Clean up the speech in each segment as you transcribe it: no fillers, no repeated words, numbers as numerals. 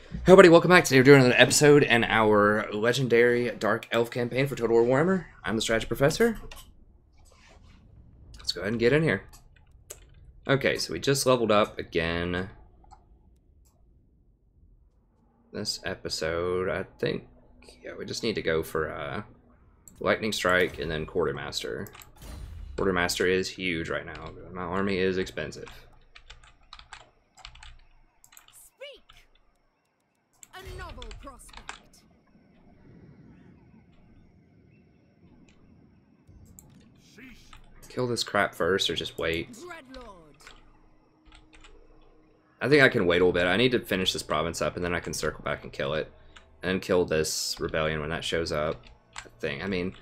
Hey everybody, welcome back. Today we're doing another episode in our legendary Dark Elf campaign for Total War Warhammer. I'm the Strategy Professor. Let's go ahead and get in here. Okay, so we just leveled up again. This episode, I think, yeah, we just need to go for Lightning Strike and then Quartermaster. Quartermaster is huge right now. My army is expensive. Kill this crap first or just wait? I think I can wait a little bit. I need to finish this province up and then I can circle back and kill it. And then kill this rebellion when that shows up. I mean,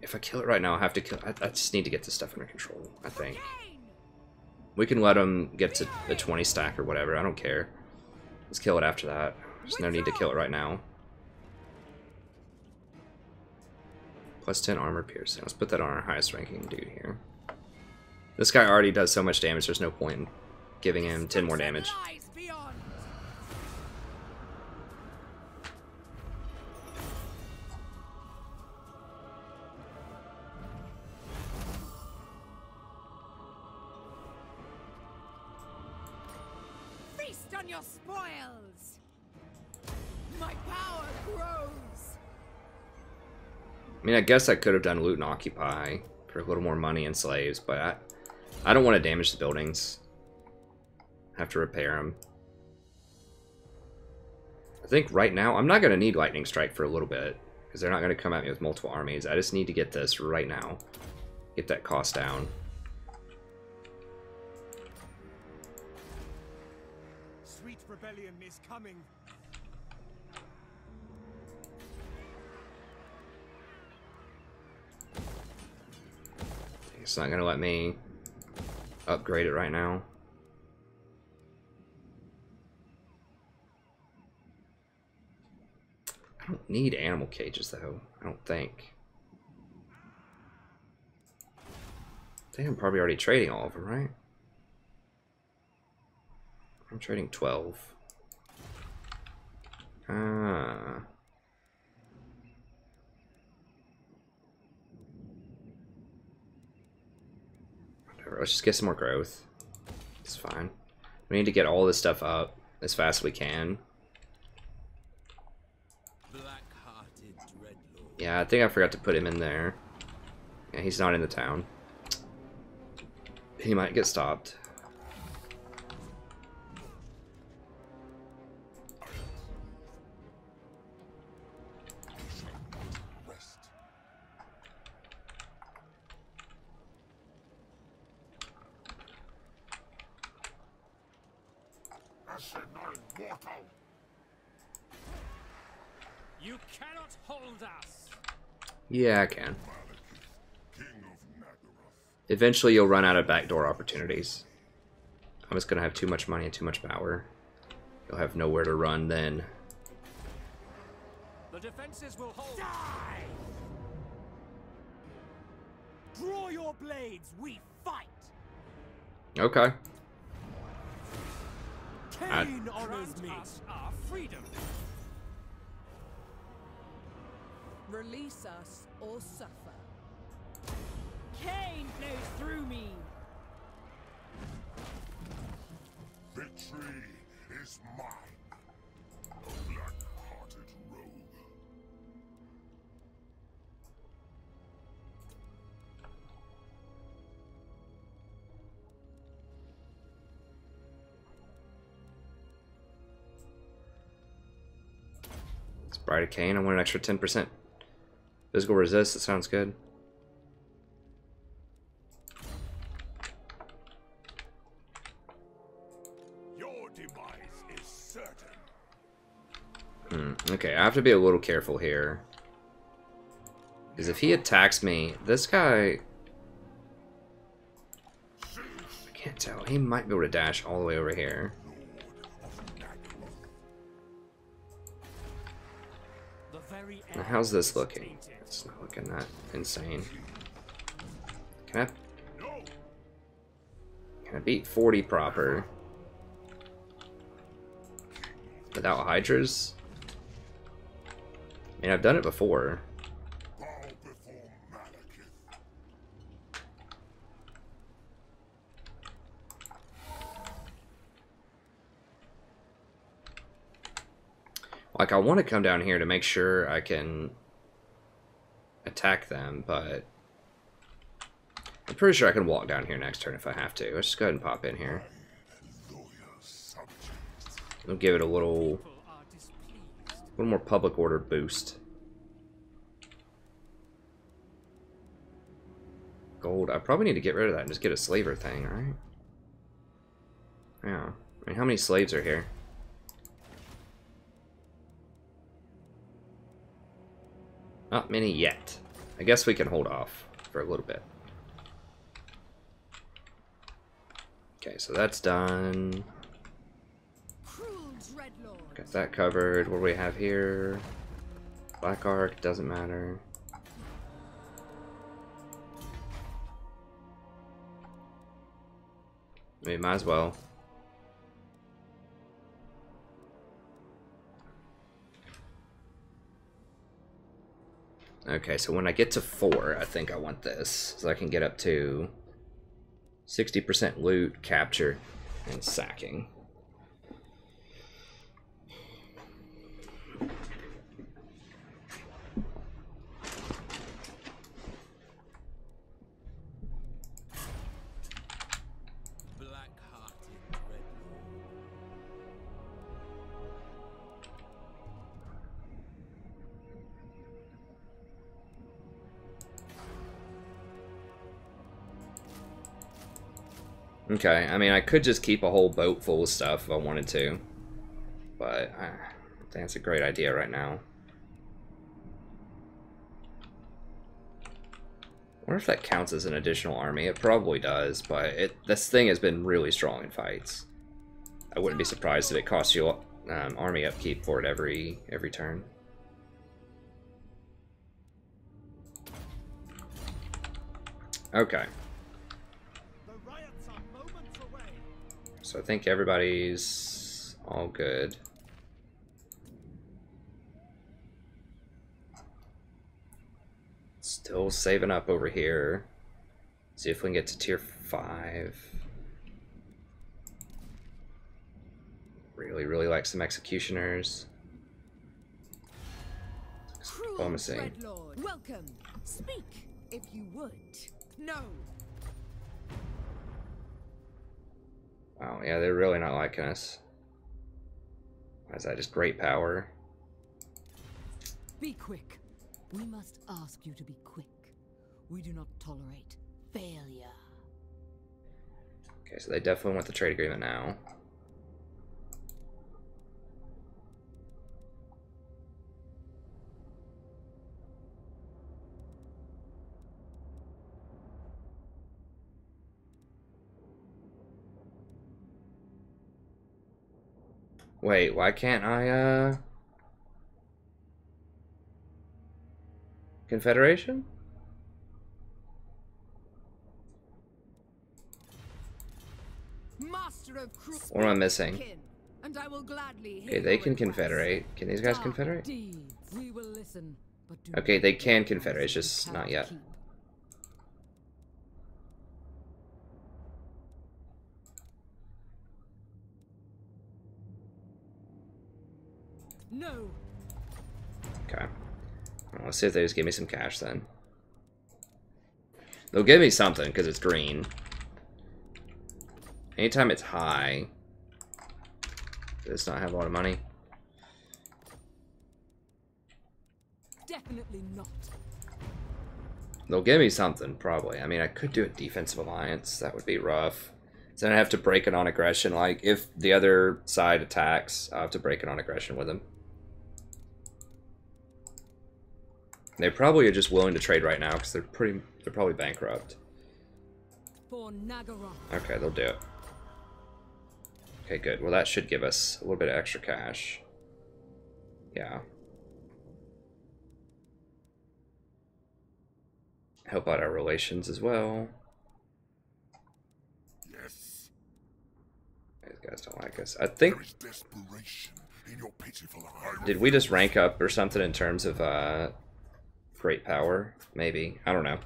if I kill it right now, I have to kill... I just need to get this stuff under control, I think. We can let them get to the 20 stack or whatever. I don't care. Let's kill it after that. There's no need to kill it right now. Plus 10 armor piercing. Let's put that on our highest ranking dude here. This guy already does so much damage, there's no point in giving him 10 more damage. Feast on your spoils! My power grows! I mean, I guess I could have done loot and occupy for a little more money and slaves, but I don't want to damage the buildings. I have to repair them. I think right now, I'm not going to need Lightning Strike for a little bit, because they're not going to come at me with multiple armies. I just need to get this right now. Get that cost down. Sweet rebellion is coming. It's not going to let me upgrade it right now. I don't need animal cages, though. I don't think. I think I'm probably already trading all of them, right? I'm trading 12. Ah. Let's just get some more growth. It's fine. We need to get all this stuff up as fast as we can. Yeah, I think I forgot to put him in there. Yeah, he's not in the town. He might get stopped. You cannot hold us. Yeah, I can. Eventually you'll run out of backdoor opportunities. I'm just gonna have too much money and too much power. You'll have nowhere to run then. The defenses will hold. Die! Draw your blades, we fight. Okay. Cain honors me. Our freedom. Release us or suffer. Cain flows through me. Victory is mine, a black-hearted rogue. It's Bride of Cain. I want an extra 10%. Physical resist, that sounds good. Your demise is certain. Okay, I have to be a little careful here. Because if he attacks me, this guy... I can't tell. He might be able to dash all the way over here. Now, how's this looking? It's not looking that insane. Can I beat 40 proper? Without hydras? I mean, I've done it before. Bow before Malekith. Like, I want to come down here to make sure I can attack them, but I'm pretty sure I can walk down here next turn if I have to. Let's just go ahead and pop in here. Loyal subjects. We'll give it a little People are displeased. more public order boost. Gold. I probably need to get rid of that and just get a slaver thing, right? Yeah. I mean, how many slaves are here? Not many yet. I guess we can hold off for a little bit. Okay, so that's done. Cruel dreadlord. Got that covered. What do we have here? Black Arc, doesn't matter. I mean, might as well. Okay, so when I get to 4, I think I want this. So I can get up to 60% loot, capture, and sacking. Black-hearted dreadlord. Okay, I mean, I could just keep a whole boat full of stuff if I wanted to. But I think that's a great idea right now. I wonder if that counts as an additional army. It probably does, but this thing has been really strong in fights. I wouldn't be surprised if it costs you army upkeep for it every turn. Okay. The riots are moments away. So I think everybody's all good. Still saving up over here. See if we can get to tier 5. Really like some executioners. Cruel Diplomacy. dreadlord. Welcome. Speak if you would. No. Wow, yeah, they're really not liking us. Why is that? Just great power. Be quick. We must ask you to be quick. We do not tolerate failure. Okay, so they definitely want the trade agreement now. Wait, why can't I, Confederation? Master of cruel. What am I missing? Kin, and I will gladly hear Okay, they your can request. confederate. Can these guys Dark confederate? deeds. We will listen, but do Okay, not they can promise confederate, it's we just cannot not yet. keep. No. Okay. Well, let's see if they just give me some cash then. They'll give me something because it's green. Anytime it's high, does not have a lot of money. Definitely not. They'll give me something, probably. I mean, I could do a defensive alliance. That would be rough. So then I have to break it on aggression. Like, if the other side attacks, I have to break it on aggression with them. They probably are just willing to trade right now because they're probably bankrupt. For Nagaroth. Okay, they'll do it. Okay, good. Well, that should give us a little bit of extra cash. Yeah. Help out our relations as well. Yes, These guys don't like us. I think there is desperation in your pitiful Did we just rank up or something in terms of great power? Maybe. I don't know.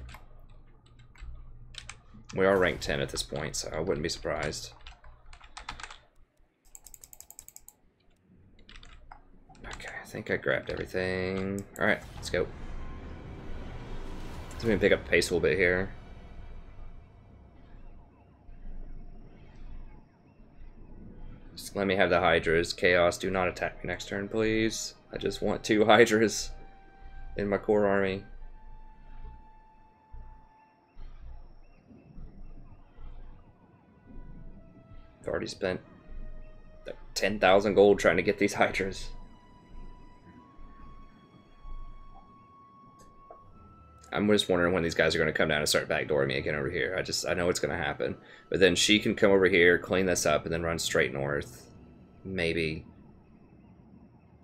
We are ranked 10 at this point, so I wouldn't be surprised. Okay, I think I grabbed everything. Alright, let's go. Let me pick up the pace a little bit here. Just let me have the Hydras. Chaos, do not attack me next turn, please. I just want 2 Hydras in my core army. I've already spent like 10,000 gold trying to get these Hydras. I'm just wondering when these guys are going to come down and start backdooring me again over here. I know it's going to happen. But then she can come over here, clean this up, and then run straight north. Maybe.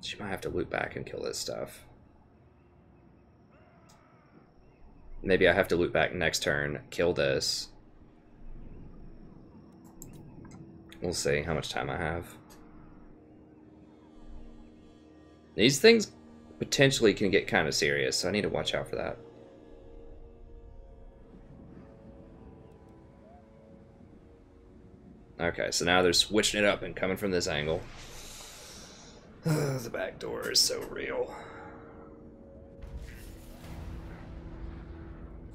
She might have to loop back and kill this stuff. Maybe I have to loop back next turn, kill this. We'll see how much time I have. These things potentially can get kind of serious, so I need to watch out for that. Okay, so now they're switching it up and coming from this angle. The back door is so real.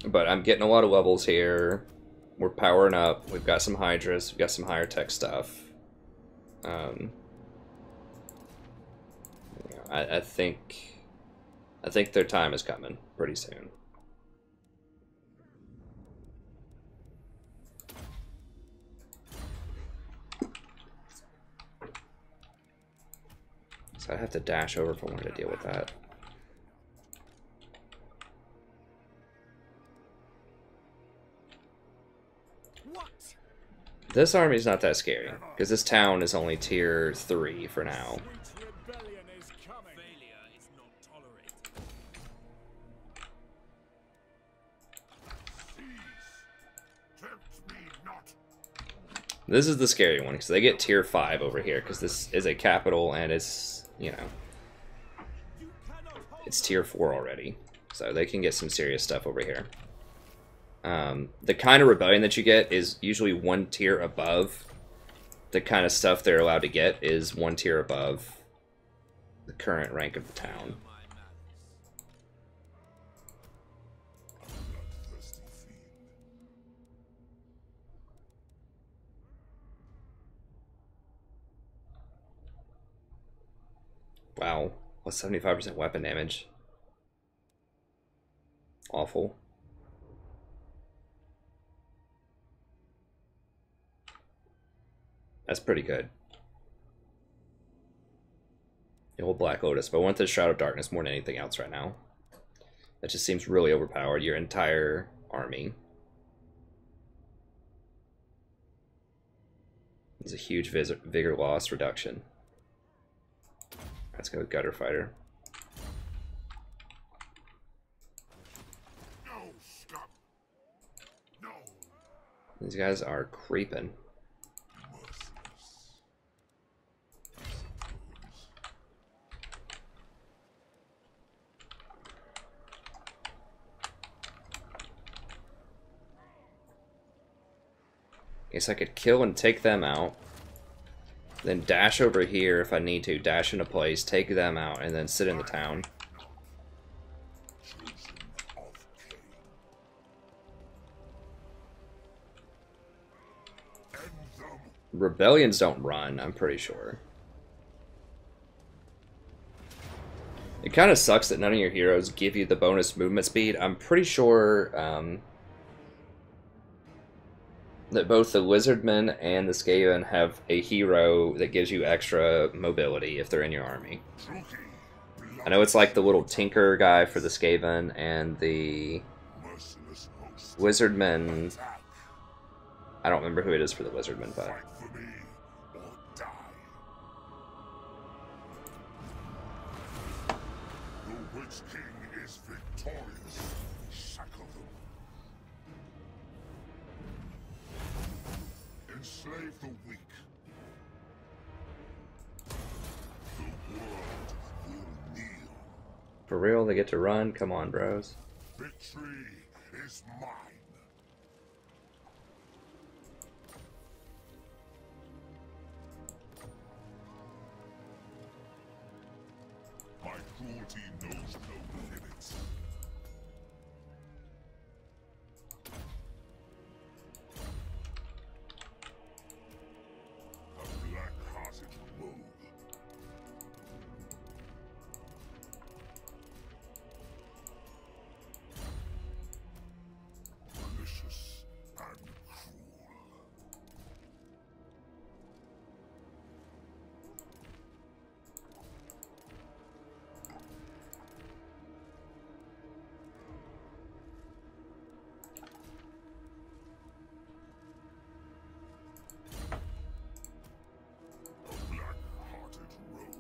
But I'm getting a lot of levels here. We're powering up. We've got some Hydras. We've got some higher tech stuff. I think their time is coming pretty soon. So I have to dash over if I wanted to deal with that. This army's not that scary, because this town is only tier 3 for now. This is the scary one, because they get tier 5 over here, because this is a capital and it's, you know, it's tier 4 already. So they can get some serious stuff over here. The kind of rebellion that you get is usually 1 tier above. The kind of stuff they're allowed to get is 1 tier above the current rank of the town. Wow, what's 75% weapon damage? Awful. That's pretty good. The old Black Lotus, but I want the Shroud of Darkness more than anything else right now. That just seems really overpowered, your entire army. It's a huge vigor loss reduction. Let's go with Gutter Fighter. No, stop. No. These guys are creeping. Guess I could kill and take them out. Then dash over here if I need to. Dash into place, take them out, and then sit in the town. Rebellions don't run, I'm pretty sure. It kind of sucks that none of your heroes give you the bonus movement speed. I'm pretty sure that both the Lizardmen and the Skaven have a hero that gives you extra mobility if they're in your army. I know it's like the little tinker guy for the Skaven and the Wizardmen. I don't remember who it is for the Wizardmen, but The Witch King is victorious. Shackle them. Enslave the weak. The For real, they get to run? Come on, bros. Victory is mine. My cruelty knows no limits. A black-hearted rogue. Malicious and cruel. A black-hearted rogue.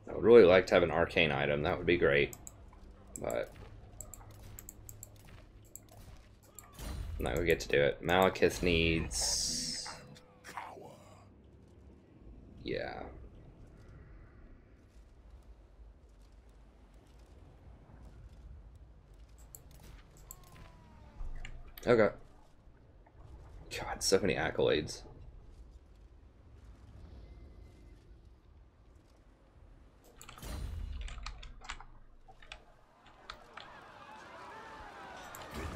I would really like to have an arcane item. That would be great. But I'm not gonna get to do it. Malekith needs... Cower. Yeah. Okay. God, so many accolades.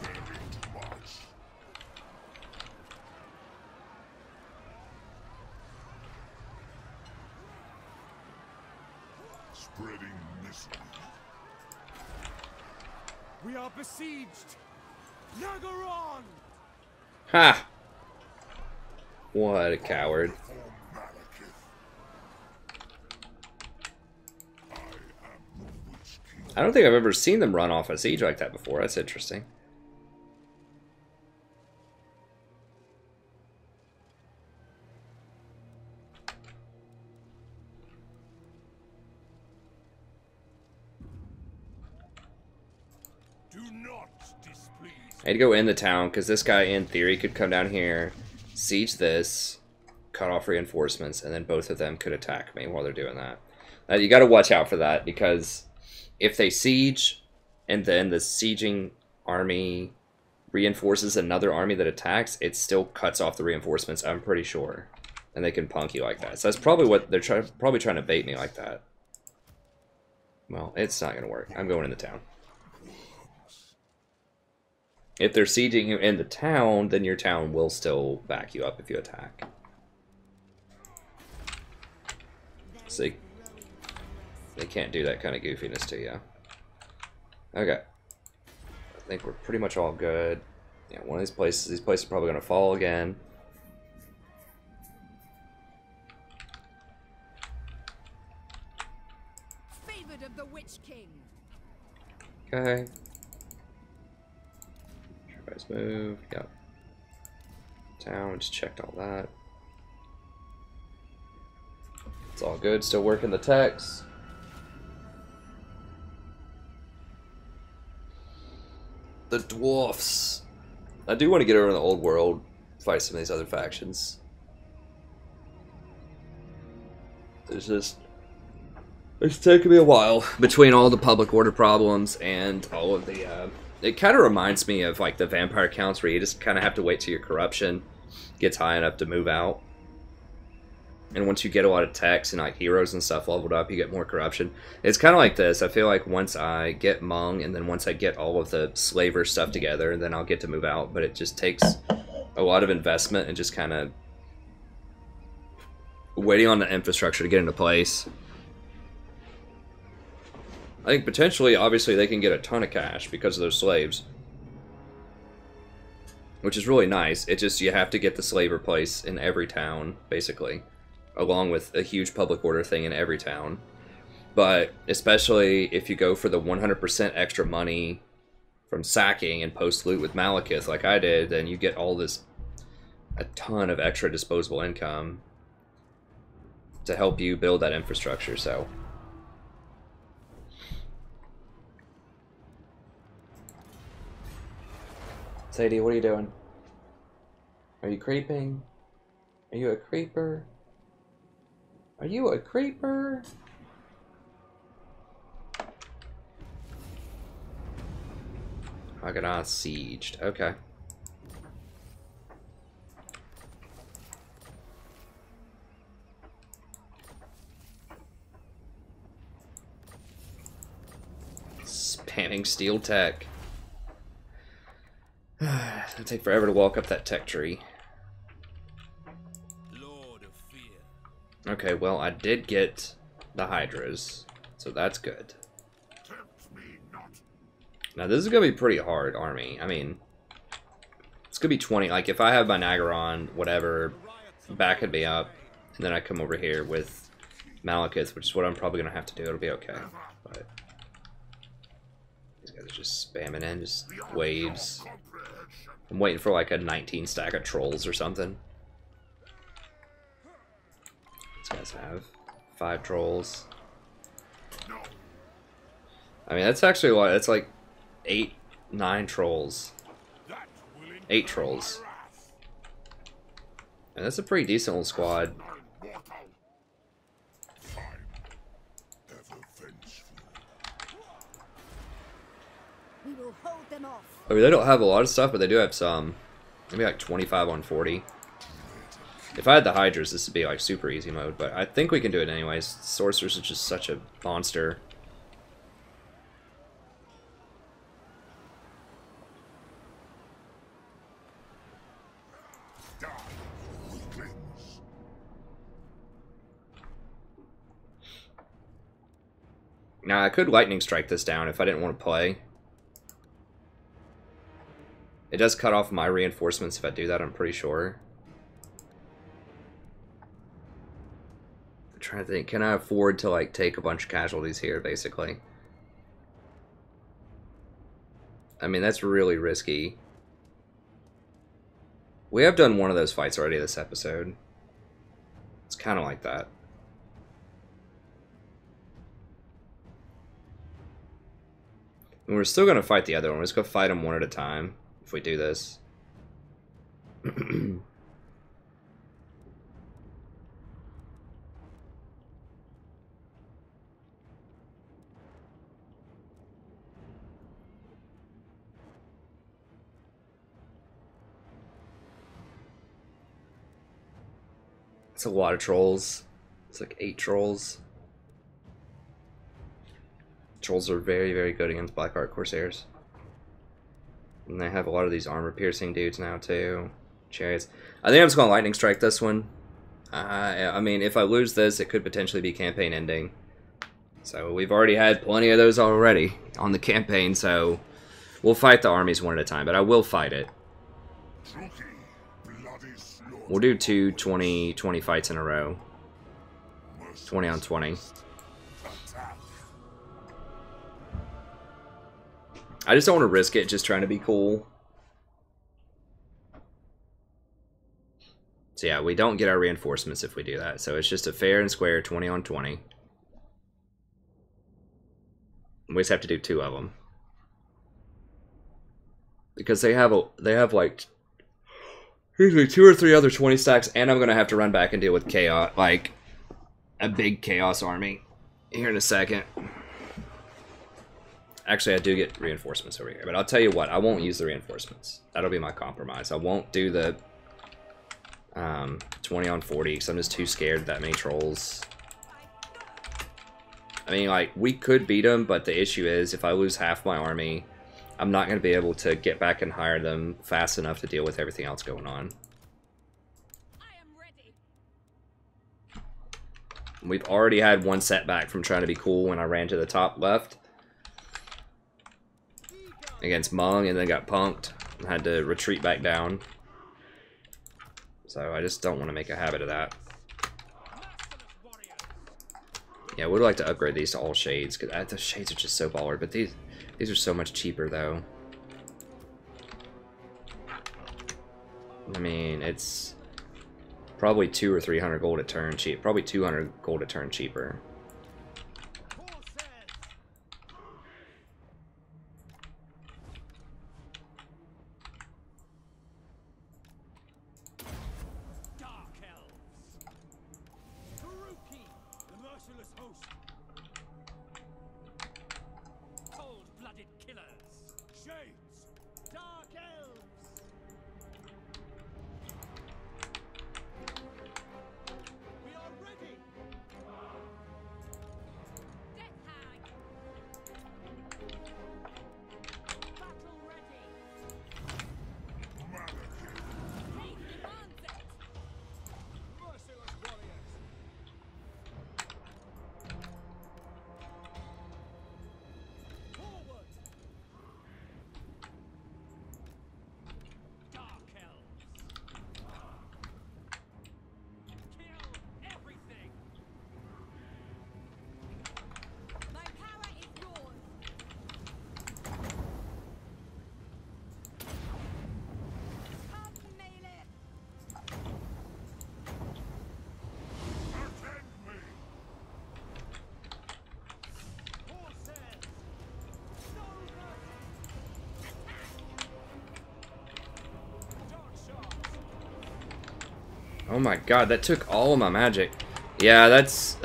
Preparing to march. Spreading misery. We are besieged! Nagaron! Ha! What a coward. For Malekith. I am the Witch King. I don't think I've ever seen them run off a siege like that before. That's interesting. Do not displease. I had to go in the town because this guy, in theory, could come down here, siege this, cut off reinforcements, and then both of them could attack me while they're doing that. You got to watch out for that because if they siege and then the sieging army reinforces another army that attacks, it still cuts off the reinforcements, I'm pretty sure. And they can punk you like that. So that's probably what they're probably trying to bait me like that. Well, it's not going to work. I'm going in the town. If they're sieging you in the town, then your town will still back you up if you attack. So they can't do that kind of goofiness to you. Okay. I think we're pretty much all good. Yeah, one of these places are probably going to fall again. Favored of the Witch King. Okay. Everybody's moved. Yep. Town, just checked all that. It's all good. Still working the text. The dwarfs. I do want to get over in the old world, fight some of these other factions. It's taken me a while between all the public order problems and all of the. It kind of reminds me of like the vampire counts where you just kind of have to wait till your corruption gets high enough to move out. And once you get a lot of techs and like heroes and stuff leveled up, you get more corruption. It's kind of like this. I feel like once I get Hmong and then once I get all of the slaver stuff together, then I'll get to move out. But it just takes a lot of investment and just kind of waiting on the infrastructure to get into place. I think potentially, obviously, they can get a ton of cash because of those slaves. Which is really nice. It just, you have to get the slaver place in every town, basically. Along with a huge public order thing in every town. But especially if you go for the 100% extra money from sacking and post-loot with Malekith like I did, then you get all this, a ton of extra disposable income to help you build that infrastructure, so. Sadie, what are you doing? Are you creeping? Are you a creeper? Are you a creeper? Haganah sieged. Okay. Spamming steel tech. It'll take forever to walk up that tech tree. Lord of Fear. Okay, well, I did get the Hydras, so that's good. Tempt me not. Now, this is going to be pretty hard, army. I mean, it's going to be 20. Like, if I have my Nagaron, whatever, backing me up, and then I come over here with Malekith, which is what I'm probably going to have to do, it'll be okay. But these guys are just spamming in, just waves. I'm waiting for like a 19 stack of trolls or something. These guys have 5 trolls. I mean, that's actually a lot. That's like 8, 9 trolls. 8 trolls. And that's a pretty decent little squad. We will hold them off. I mean, they don't have a lot of stuff, but they do have some. Maybe like 25 on 40. If I had the Hydras, this would be like super easy mode, but I think we can do it anyways. Sorcerers are just such a monster. Now, I could lightning strike this down if I didn't want to play. It does cut off my reinforcements if I do that, I'm pretty sure. I'm trying to think, can I afford to like take a bunch of casualties here, basically? I mean, that's really risky. We have done one of those fights already this episode. It's kind of like that. And we're still going to fight the other one. We're just going to fight them one at a time if we do this. It's a lot of trolls. It's like 8 trolls. Trolls are very, very good against Blackheart Corsairs. And they have a lot of these armor-piercing dudes now, too. Chariots. I think I'm just going to lightning strike this one. I mean, if I lose this, it could potentially be campaign ending. So we've already had plenty of those already on the campaign, so we'll fight the armies one at a time, but I will fight it. We'll do 2 20 fights in a row. 20 on 20. I just don't want to risk it just trying to be cool. So yeah, we don't get our reinforcements if we do that. So it's just a fair and square 20 on 20. We just have to do 2 of them. Because they have like usually 2 or 3 other 20 stacks, and I'm gonna have to run back and deal with chaos, like a big chaos army here in a second. Actually, I do get reinforcements over here, but I'll tell you what, I won't use the reinforcements. That'll be my compromise. I won't do the 20 on 40 because I'm just too scared of that many trolls. I mean, like, we could beat them, but the issue is if I lose half my army, I'm not going to be able to get back and hire them fast enough to deal with everything else going on. I am ready. We've already had one setback from trying to be cool when I ran to the top left against Mung and then got punked and had to retreat back down. So I just don't want to make a habit of that. Yeah, I would like to upgrade these to all shades because the shades are just so baller, but these are so much cheaper though. I mean, it's probably 200 or 300 gold a turn cheap. Probably 200 gold a turn cheaper. Shades! Dark elves! We are ready! Death hag! Battle ready! Malekith. Fate demands it! Merciless warriors! Forward! Dark elves! Kill everything! My power is yours! Come, Malekith! Attend me. Horses! No mercy! Dark sharks! Oh my god, that took all of my magic. Yeah, that's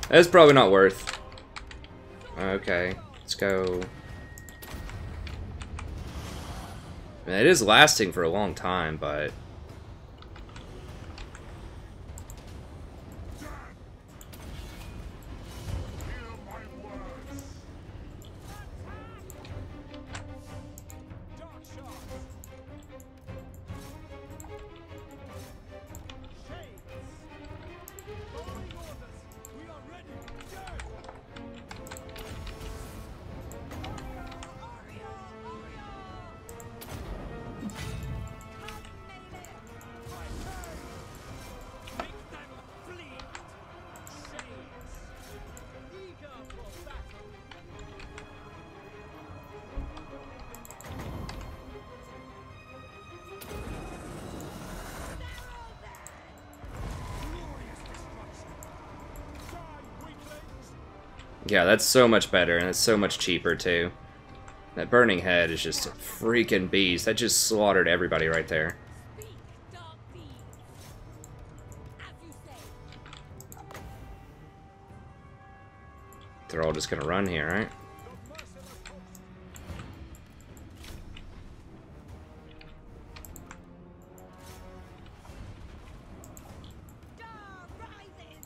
that's probably not worth. Okay, let's go. I mean, it is lasting for a long time, but Hear my words. Dark sharks! Shades! Following orders! We are ready! Go! Make them bleed! Shades! Eager for battle! Glorious destruction! Die, weaklings! yeah, that's so much better, and it's so much cheaper too. That burning head is just a freaking beast. That just slaughtered everybody right there. Speak, dark deeds! As you say! They're all just gonna run here, right? The merciless host! Star rises!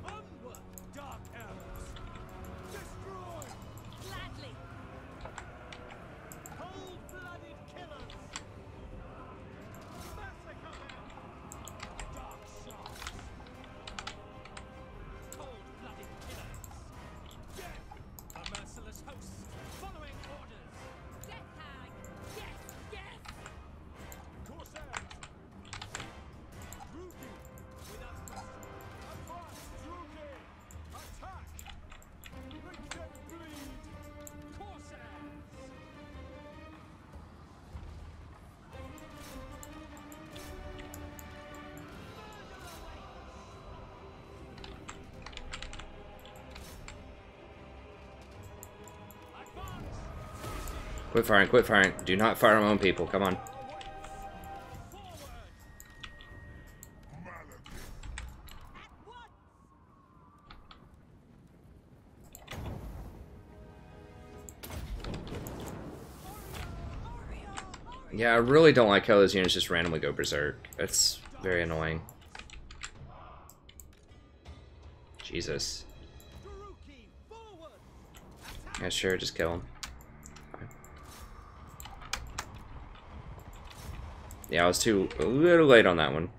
Onward, dark elves! Destroy! Gladly! Cold-blooded killers! Massacre them! Dark sharks! Cold-blooded killers! Death! A merciless host! Following orders! Death hag! Yes, yes! Corsairs! Druki! Without question! Advance, Druki! Attack! Make them bleed! Corsairs! Advance! Quit firing, quit firing. Do not fire my own people, come on. Forward! Malekith. At once! Yeah, I really don't like how those units just randomly go berserk. That's very annoying. Jesus. Druki! Forward! Yeah, sure, just kill him. Fine. Yeah, I was a little late on that one.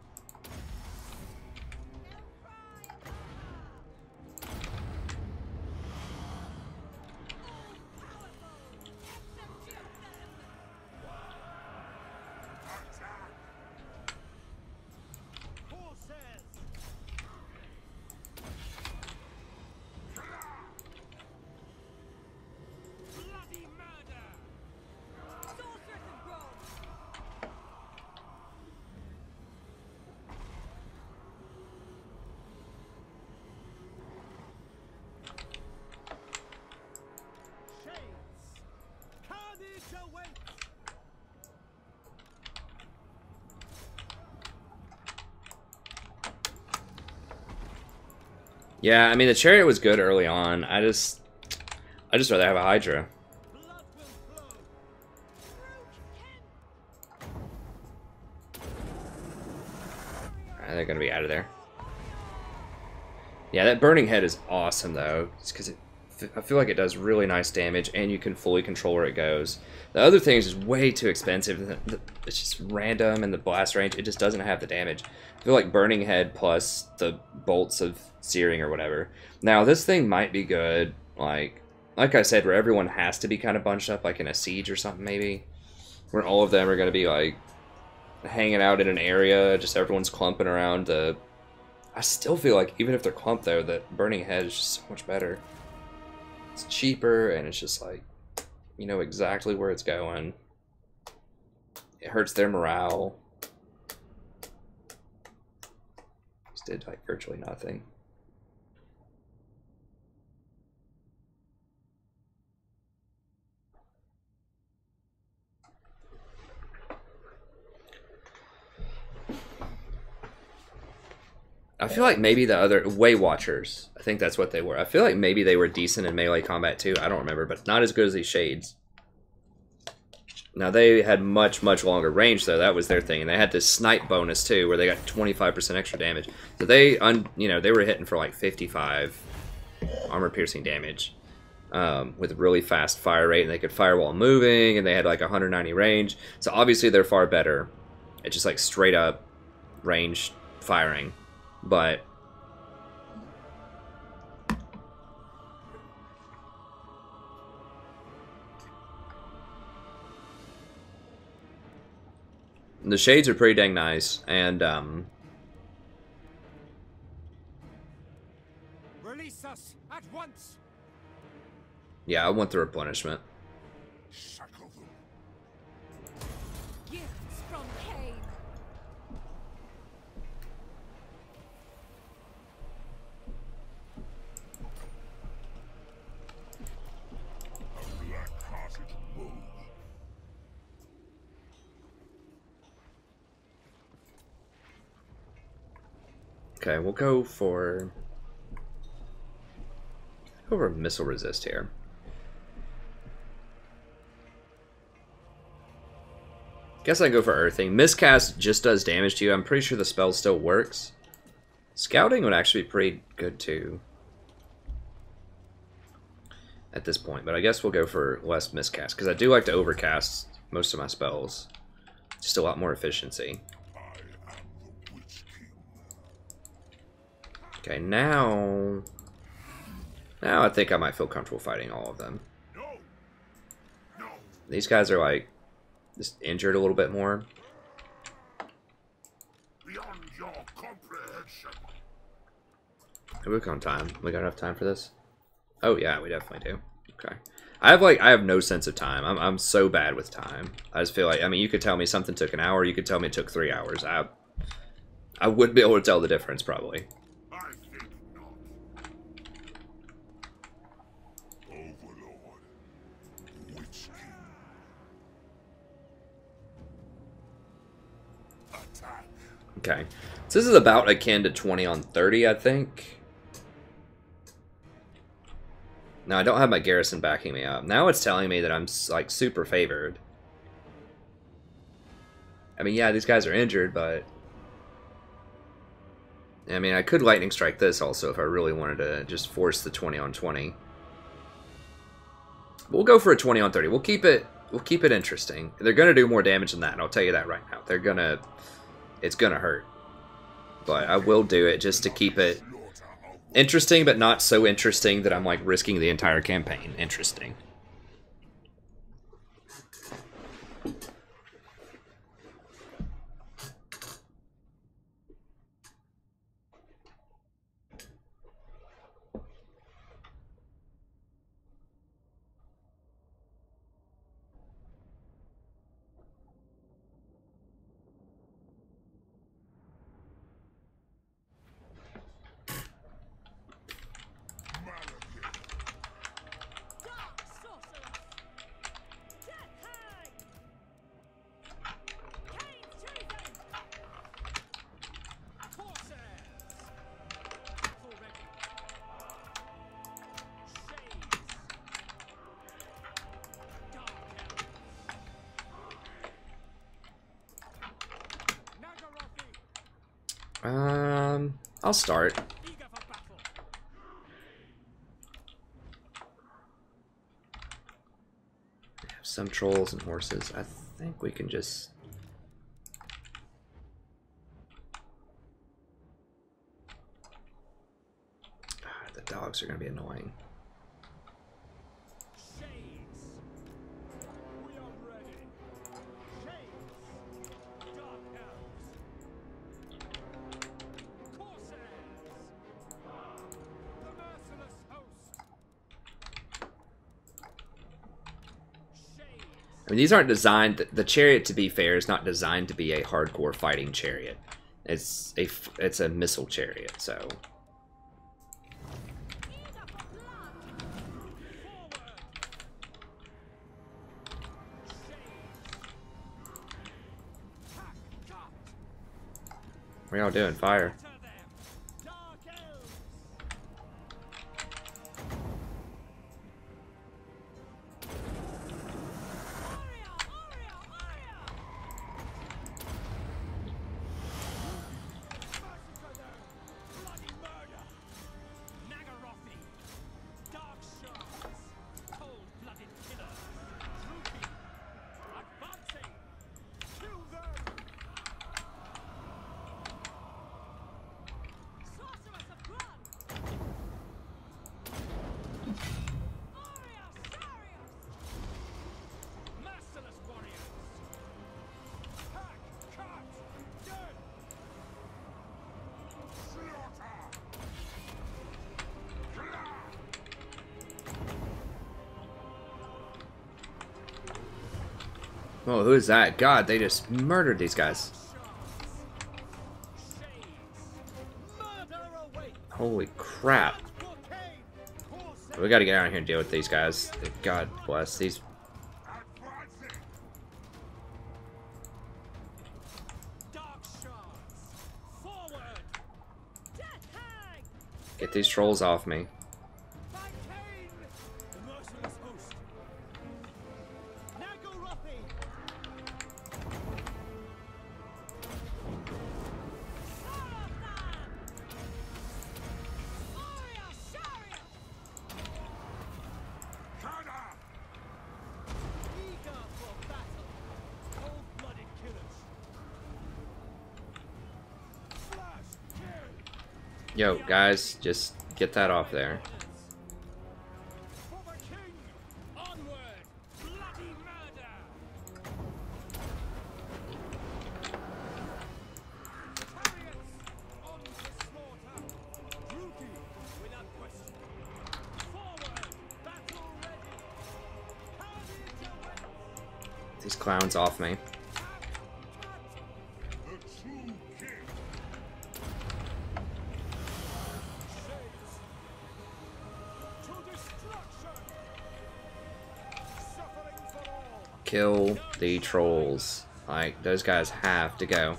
Horses! Bloody murder! Sorceress of Rome! Shades! Carnage awaits! Yeah, I mean the chariot was good early on. I just rather have a Hydra. Blood will flow! And they're going to be out of there. Yeah, that burning head is awesome, though. It's because I feel like it does really nice damage, and you can fully control where it goes. The other thing is just way too expensive. It's just random, and the blast range, it just doesn't have the damage. I feel like burning head plus the bolts of searing or whatever. Now, this thing might be good, like I said, where everyone has to be kind of bunched up, like in a siege or something, maybe. Where all of them are going to be, like, hanging out in an area, just everyone's clumping around the... I still feel like, even if they're clumped, though, that burning head is just so much better. It's cheaper, and it's just like, you know exactly where it's going. It hurts their morale. Just did, like, virtually nothing. I feel like maybe the other Way Watchers, I think that's what they were. I feel like maybe they were decent in melee combat too. I don't remember, but not as good as these Shades. Now they had much longer range though. That was their thing, and they had this snipe bonus too, where they got 25% extra damage. So they, you know, they were hitting for like 55 armor piercing damage with really fast fire rate, and they could fire while moving, and they had like 190 range. So obviously they're far better. It's just like straight up range firing. But the Shades are pretty dang nice, and Release us at once. yeah, I want the replenishment. Shackle them. Gifts from Cain. A black-hearted rogue. Okay, we'll go for missile resist here. Guess I go for earthing. Miscast just does damage to you. I'm pretty sure the spell still works. Scouting would actually be pretty good too at this point, but I guess we'll go for less miscast because I do like to overcast most of my spells. Just a lot more efficiency. I am the Witch King. Okay, now I think I might feel comfortable fighting all of them. No! No! These guys are like just injured a little bit more. Beyond your comprehension. Hey, we on time. We got enough time for this? Oh yeah, we definitely do. Okay. I have no sense of time. I'm so bad with time. I just feel like, I mean, you could tell me something took an hour, you could tell me it took 3 hours. I would be able to tell the difference probably. I think not. Overlord. Witch King. Attack. Okay. So this is about akin to 20 on 30, I think. Now I don't have my garrison backing me up. Now it's telling me that I'm like super favored. I mean, yeah, these guys are injured, but I mean, I could lightning strike this also if I really wanted to just force the 20 on 20. But we'll go for a 20 on 30. We'll keep it interesting. They're gonna do more damage than that, and I'll tell you that right now. It's gonna hurt. But I will do it just to keep it interesting, but not so interesting that I'm like risking the entire campaign. Interesting. Malekith. I'll start. Eager for battle. We have some trolls and horses. I think we can just... The dogs are going to be annoying. Shades. We are ready. Shades. Dark elves. Corsairs. The merciless host. Shades. I mean, these aren't designed... The chariot, to be fair, is not designed to be a hardcore fighting chariot. It's a missile chariot, so... What are y'all doing? Fire. Oh, who is that? God, they just murdered these guys. Holy crap. We gotta get out of here and deal with these guys. God bless these. Get these trolls off me. Yo, guys, just get that off there. These clowns off me. Kill the trolls. Like, those guys have to go.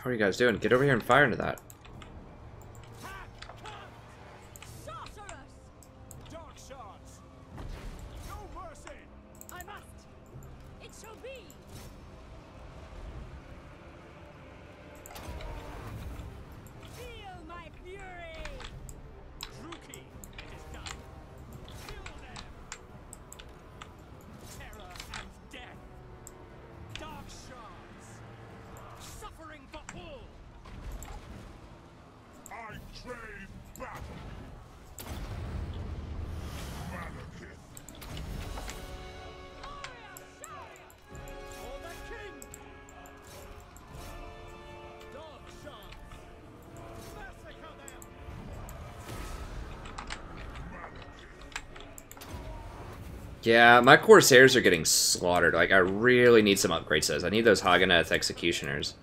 What are you guys doing? Get over here and fire into that. Dark shards. No mercy. I must. It shall be. Feel my fury. Druki, it is done. Kill them. Terror and death. Dark shards. Suffering for all. I crave battle. Yeah, my Corsairs are getting slaughtered. Like, I really need some upgrades to those. I need those Haganeth Executioners.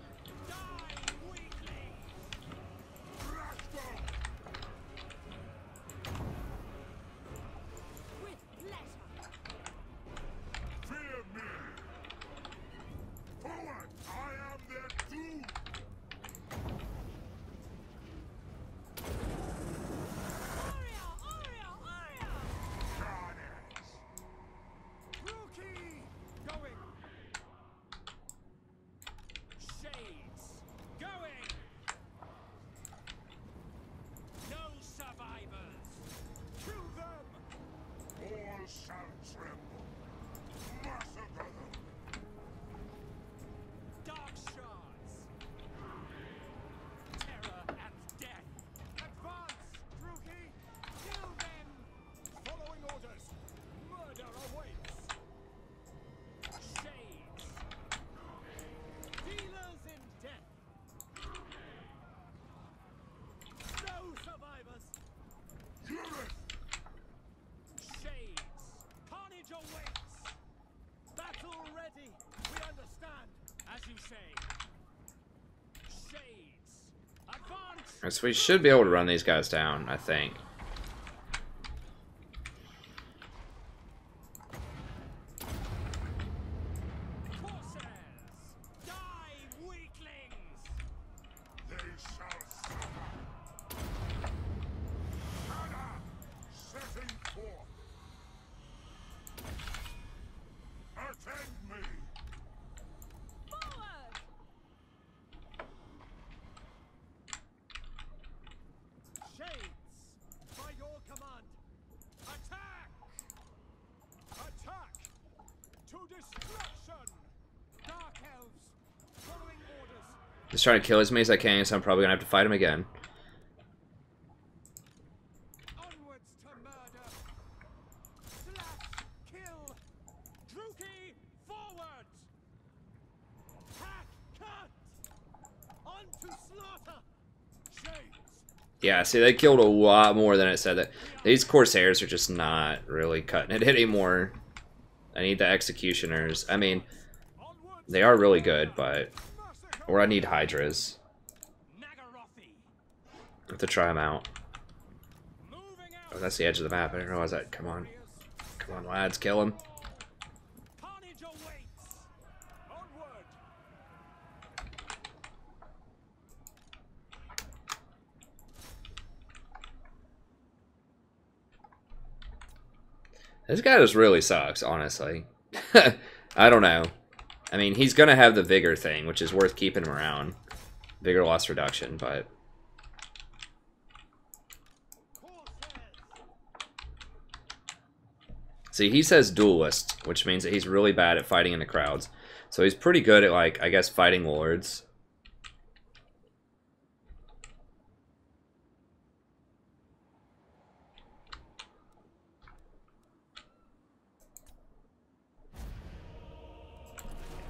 So we should be able to run these guys down, I think. He's trying to kill as many as I can, so I'm probably gonna have to fight him again. Onwards to murder. Slash, kill. Druki, forwards. Hack, cut. On to slaughter. Shades. Yeah, see, they killed a lot more than it said. That these Corsairs are just not really cutting it anymore. I need the Executioners. I mean, they are really good, but... Or I need Hydras. I have to try them out. Oh, that's the edge of the map. I didn't realize that. Come on. Come on, lads. Kill him. This guy just really sucks, honestly. I don't know. I mean, he's going to have the Vigor thing, which is worth keeping him around. Vigor loss reduction, but... See, he says Duelist, which means that he's really bad at fighting in the crowds. So he's pretty good at, like, I guess, fighting lords.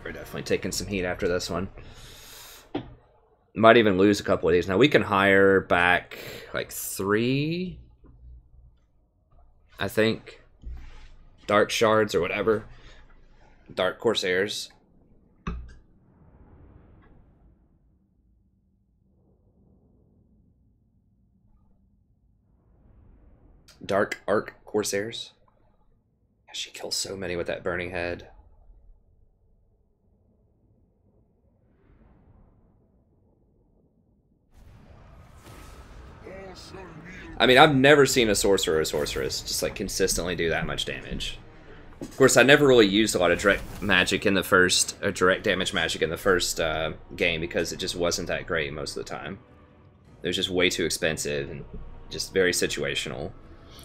We're definitely taking some heat after this one. Might even lose a couple of these. Now we can hire back like 3, I think, Dark Shards or whatever. Dark Corsairs. Dark Arc Corsairs. She kills so many with that burning head. I mean, I've never seen a sorcerer or sorceress just like consistently do that much damage. Of course, I never really used a lot of direct magic in the first, direct damage magic in the first game because it just wasn't that great most of the time. It was just way too expensive and just very situational.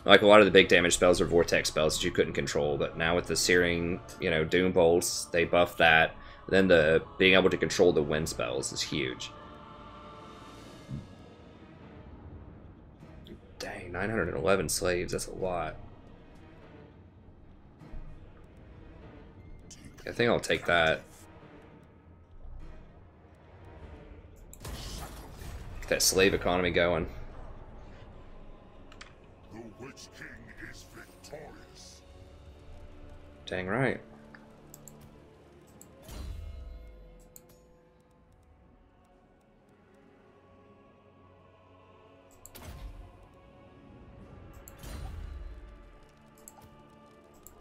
Like a lot of the big damage spells are vortex spells that you couldn't control, but now with the searing, you know, doom bolts, they buffed that. Then the being able to control the wind spells is huge. Dang, 911 slaves, that's a lot. I think I'll take that. Get that slave economy going. The Witch King is victorious. Dang right.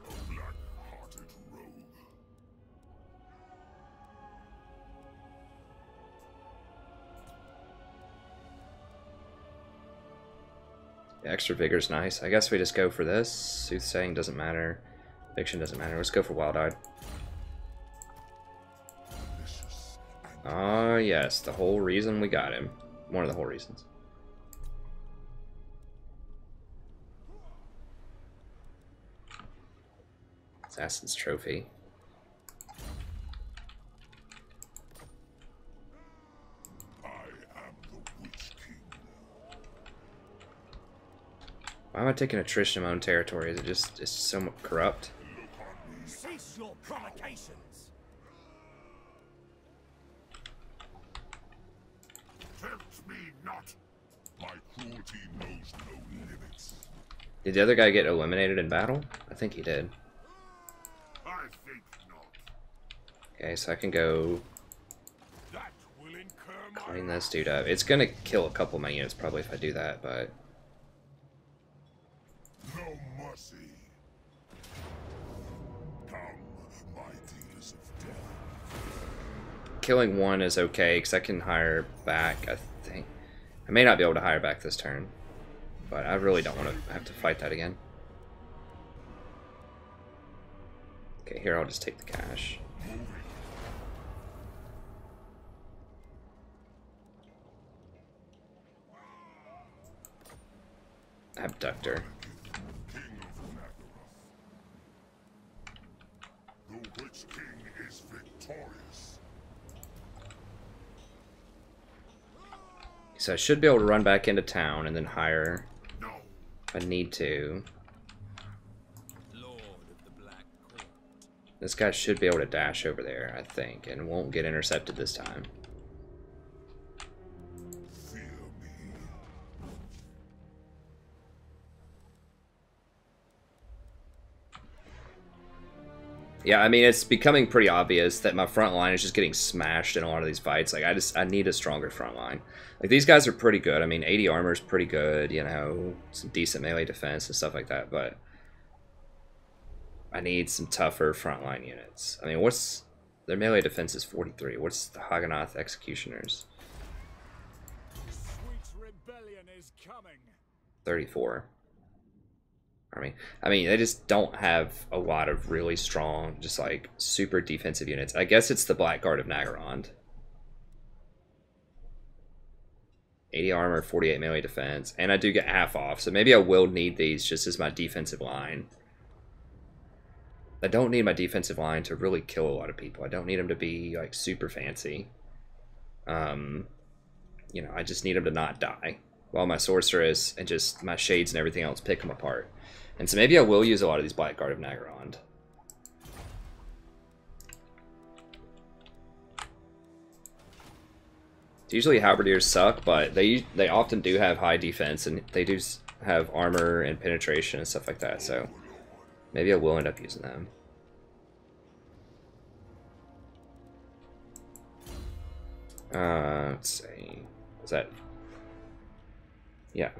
A black-hearted rogue. Extra vigor's nice. I guess we just go for this. Soothsaying doesn't matter. Fiction doesn't matter. Let's go for Wild-Eyed. Malicious and Ah, yes. The whole reason we got him. One of the whole reasons. Assassin's Trophy. I am the Witch King. Why am I taking attrition in my own territory? Is it just it's somewhat corrupt? Look on me. Cease your provocations. Tempt me not. My cruelty knows no limits. Did the other guy get eliminated in battle? I think he did. I think not. Okay, so I can go That will incur my clean this dude up. It's gonna kill a couple of my units probably if I do that, but no mercy. Come, my dealers of death. killing one is okay because I can hire back, I think. I may not be able to hire back this turn, but I really don't want to have to fight that again. Okay, here I'll just take the cash. Abductor. King of Nagaroth. The Witch King is victorious. So I should be able to run back into town and then hire No. if I need to. Lord of the Black Court. This guy should be able to dash over there, I think, and won't get intercepted this time. Fear me. Yeah, I mean, it's becoming pretty obvious that my front line is just getting smashed in a lot of these fights. Like, I need a stronger front line. Like, these guys are pretty good. I mean, 80 armor is pretty good, you know, some decent melee defense and stuff like that, but I need some tougher frontline units. I mean, what's... Their melee defense is 43. What's the Hagganath Executioners? Sweet rebellion is coming. 34. I mean, they just don't have a lot of really strong, just like super defensive units. I guess it's the Blackguard of Nagarond. 80 armor, 48 melee defense, and I do get half off, so maybe I will need these just as my defensive line. I don't need my defensive line to really kill a lot of people. I don't need them to be like super fancy. You know, I just need them to not die. While my sorceress and just my shades and everything else pick them apart. And so maybe I will use a lot of these Blackguard of Nagarond. Usually halberdiers suck, but they often do have high defense and they do have armor and penetration and stuff like that. So maybe I will end up using them. Let's see. Is that? Yeah.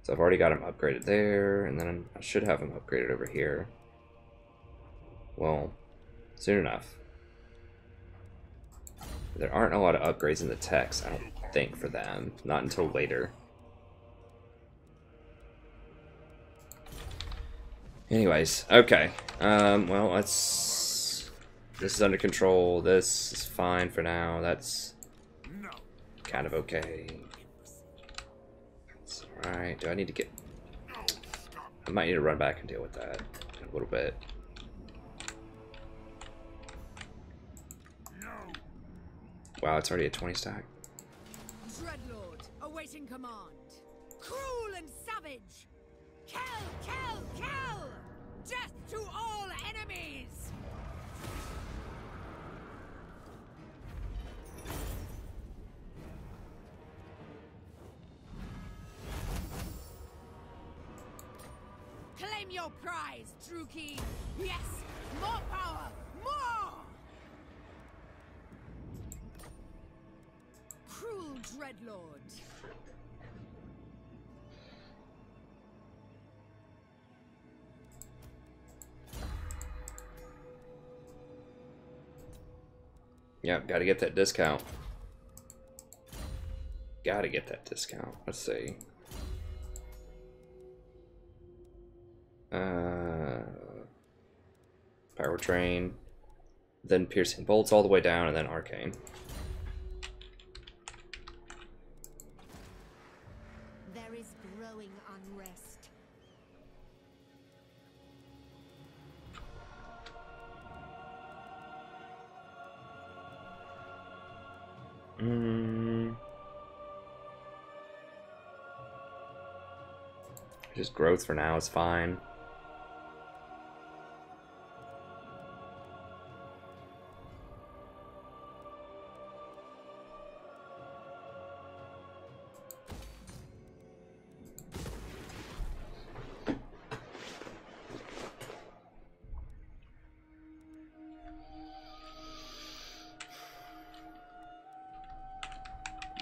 So I've already got him upgraded there, and then I should have him upgraded over here. Well, soon enough. There aren't a lot of upgrades in the text, I don't think, for them. Not until later. Anyways, okay. Well, let's... This is under control. This is fine for now. That's kind of okay. Alright, do I need to get... I might need to run back and deal with that in a little bit. Wow, it's already a 20 stack. Dreadlord, awaiting command. Cruel and savage. Kill, kill, kill! Death to all enemies! Claim Claim your prize, Druki! Yes! More power! More! Cruel Dreadlord! Yep, gotta get that discount. Gotta get that discount. Let's see. Powertrain, then piercing bolts all the way down, and then arcane. There is growing unrest. Just growth for now is fine.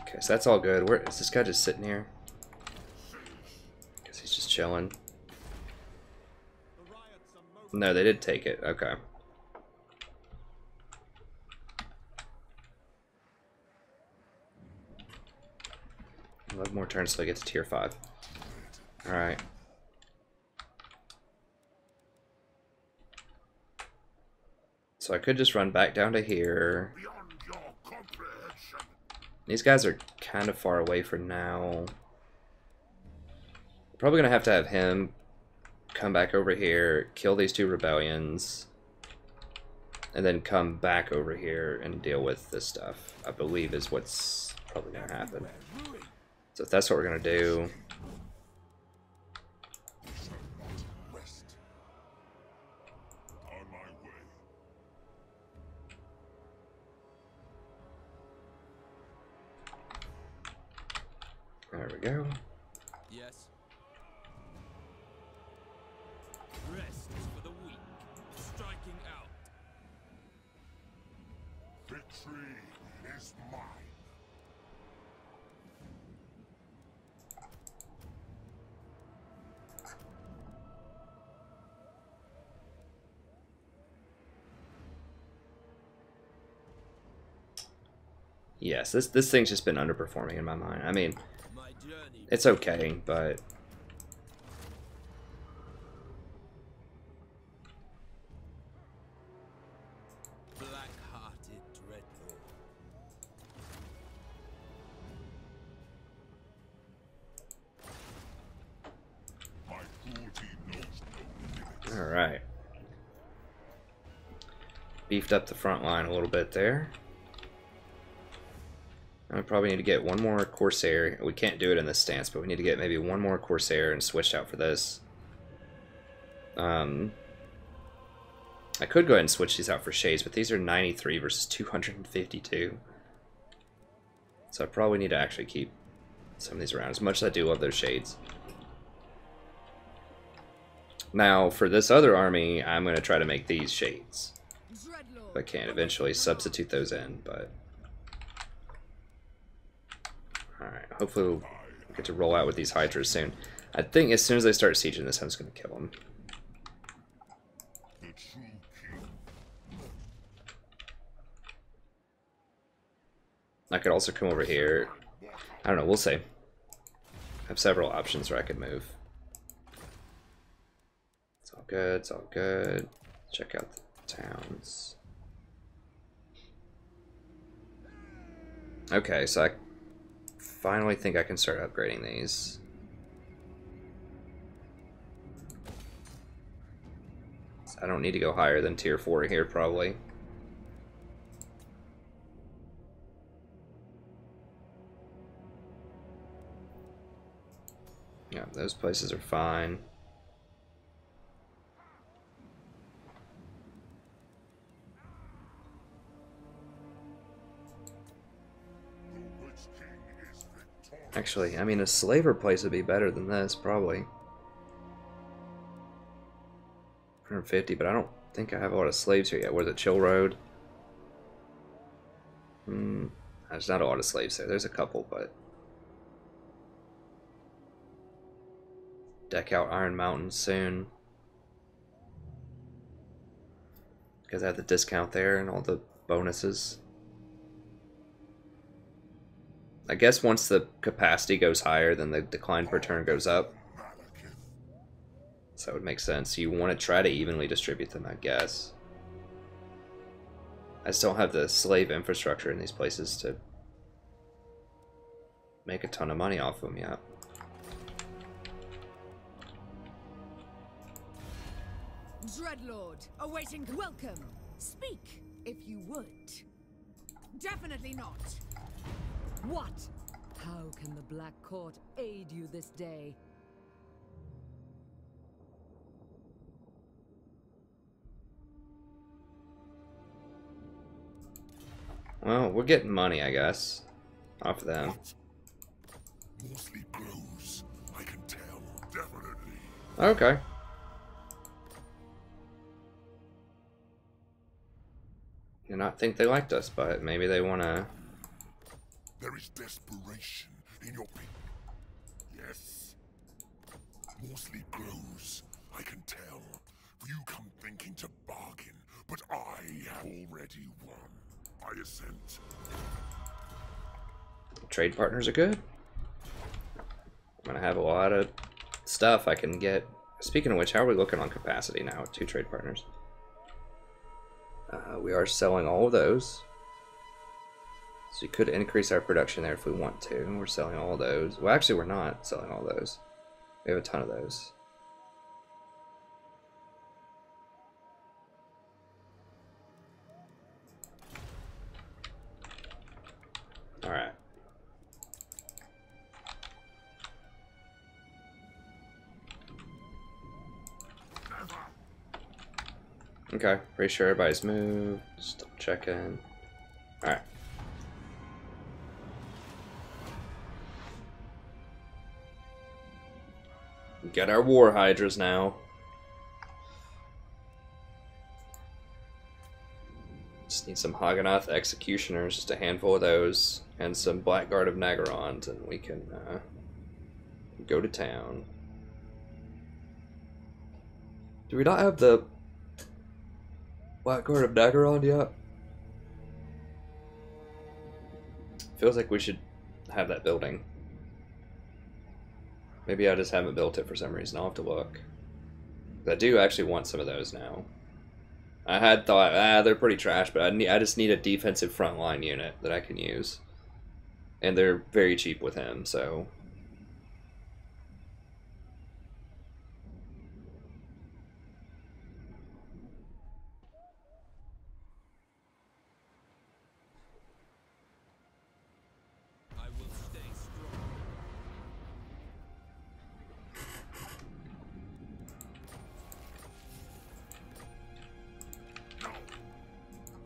Okay, so that's all good. Where is this guy just sitting here? Guess he's just chilling. No, they did take it. Okay. I'll have more turns till I get to tier 5. Alright. So I could just run back down to here. These guys are kind of far away for now. Probably gonna have to have him come back over here, kill these 2 rebellions, and then come back over here and deal with this stuff, I believe is what's probably gonna happen. So if that's what we're gonna do, there we go. Yes. Rest is for the weak. Striking out. Victory is mine. Yes, this thing's just been underperforming in my mind. I mean, My journey. it's okay, but Black-hearted Dreadlord. My cruelty knows no limits. alright. Beefed up the front line a little bit there. I probably need to get one more Corsair. We can't do it in this stance, but we need to get maybe one more Corsair and switch out for this. I could go ahead and switch these out for shades, but these are 93 versus 252. So I probably need to actually keep some of these around, as much as I do love those shades. Now, for this other army, I'm going to try to make these shades. If I can eventually substitute those in, but... Alright, hopefully we'll get to roll out with these Hydras soon. I think as soon as I start sieging this, I'm just going to kill them. The true king. I could also come over here. I don't know, we'll see. I have several options where I could move. It's all good, it's all good. Check out the towns. Okay, so I finally think I can start upgrading these. I don't need to go higher than tier 4 here, probably. Yeah, those places are fine. Actually, I mean, a slaver place would be better than this, probably. 450, but I don't think I have a lot of slaves here yet. Where's it? Chill Road? There's not a lot of slaves there. There's a couple, but... Deck out Iron Mountain soon. Because I have the discount there and all the bonuses. I guess once the capacity goes higher, then the decline per turn goes up. So it would make sense. You want to try to evenly distribute them, I guess. I still have the slave infrastructure in these places to make a ton of money off of them yet. Dreadlord, awaiting welcome. Speak, if you would. Definitely not. What? How can the Black Court aid you this day? Well, we're getting money, I guess, off of them. More sleep glows. I can tell, definitely. Okay. Do not think they liked us, but maybe they want to... There is desperation in your yes. More sleep glows. I can tell. You come thinking to bargain, but I have already won. I assent. Trade partners are good. I'm going to have a lot of stuff I can get. Speaking of which, how are we looking on capacity now with 2 trade partners? We are selling all of those. So you could increase our production there if we want to. We're selling all those. Well, actually, we're not selling all those. We have a ton of those. Alright. Okay, pretty sure everybody's moved. Just checking. Alright. We got our war hydras now. Just need some Hagganath executioners, just a handful of those, and some Blackguard of Nagarons, and we can go to town. Do we not have the Blackguard of Nagaron yet? Feels like we should have that building. Maybe I just haven't built it for some reason. I'll have to look. I do actually want some of those now. I had thought, they're pretty trash, but I just need a defensive frontline unit that I can use. And they're very cheap with him, so... I will stay strong.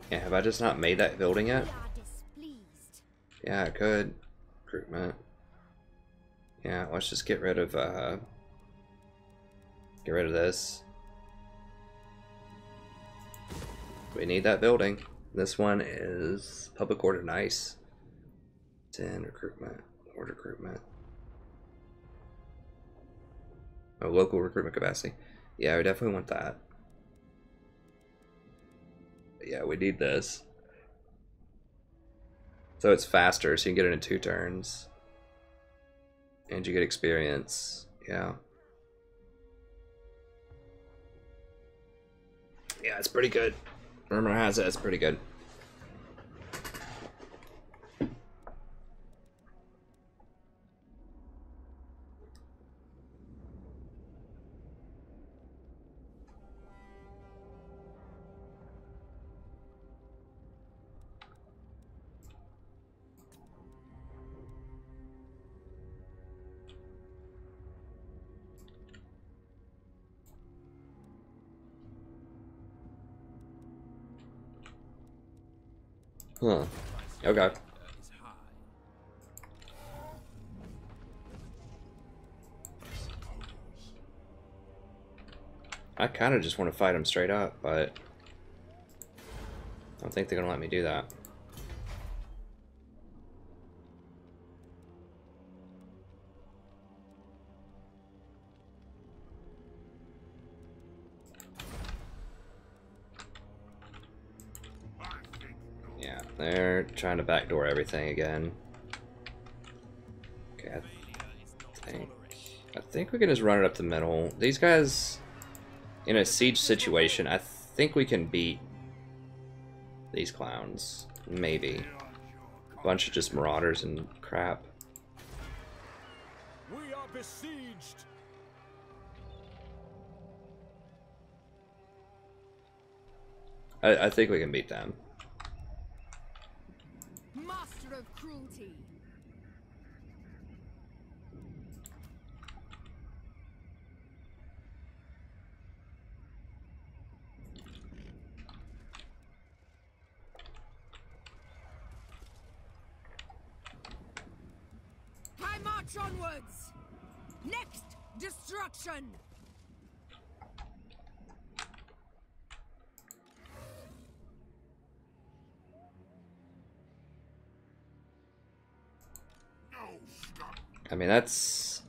Yeah, have I just not made that building yet? We are displeased. Yeah, I could. Recruitment. Yeah, let's just get rid of this. We need that building. This one is public order. Nice. 10 recruitment. Order recruitment. Oh, local recruitment capacity. Yeah, we definitely want that. Yeah, we need this. So it's faster, so you can get it in 2 turns. And you get experience. Yeah. Yeah, it's pretty good. Rumor has it, it's pretty good. Huh. Okay. Is high. I kind of just want to fight them straight up, but I don't think they're gonna let me do that. Yeah, they're trying to backdoor everything again. Okay, I think we can just run it up the middle. These guys, in a siege situation, I think we can beat these clowns. Maybe. A bunch of just marauders and crap. We are besieged. I think we can beat them. Master of cruelty. I march onwards. Next destruction. I mean, that's